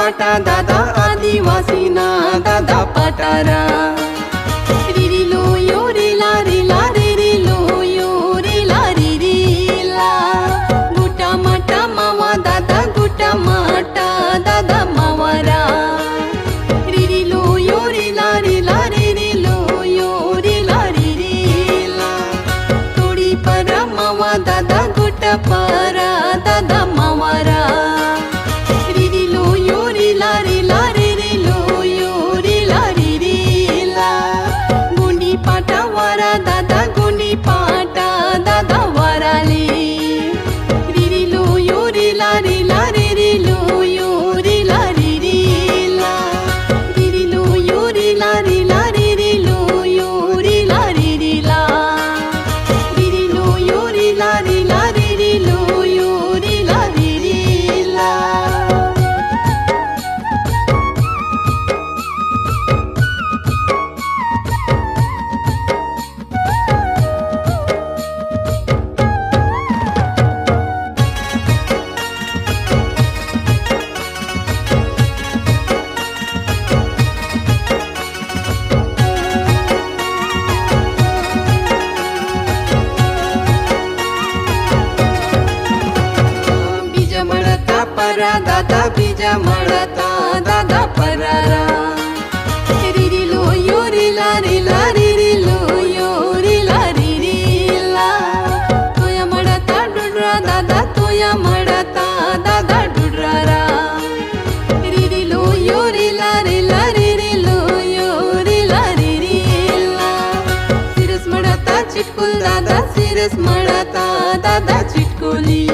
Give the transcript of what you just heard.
पाटा दादा आदिवासी ना दादा पटारा रिरी लो यो रिला रिला रिरी लो यो रिला रिरीला गुटा माटा मावा दादा गुटा माटा दादा मावरा रिरी लो यो रिला रिला रिरी लो यो रिला रिरीला थोडी परा मावा दादा गुटा परा दादा मावरा रिरी लो यो रिला रिला रिरी लो यो रिला रिरीला गुंडी पाटा वारा दादा गुंडी पाटा दादा वाराली रिरी लो यो रिला रिला रिरी लो यो रिला रिरीला रिरी लो यो रिला रिला रिरी लो यो रिला रिरीला रिरी लो यो रिला रिला रिरी लो यो रिला रिरीला बीज मळता परा दादा बीज मळता दादा परारा रिरी लो यो रिला रिला रिरी लो यो रिला रिरीला तोया मळता डुडरा दादा तोया मळता दादा डुडरारा रिरी लो यो रिला रिला रिरी लो यो रिला रिरीला सिरस मळता चिटकुल दादा सिरस मळता दादा चिटकुली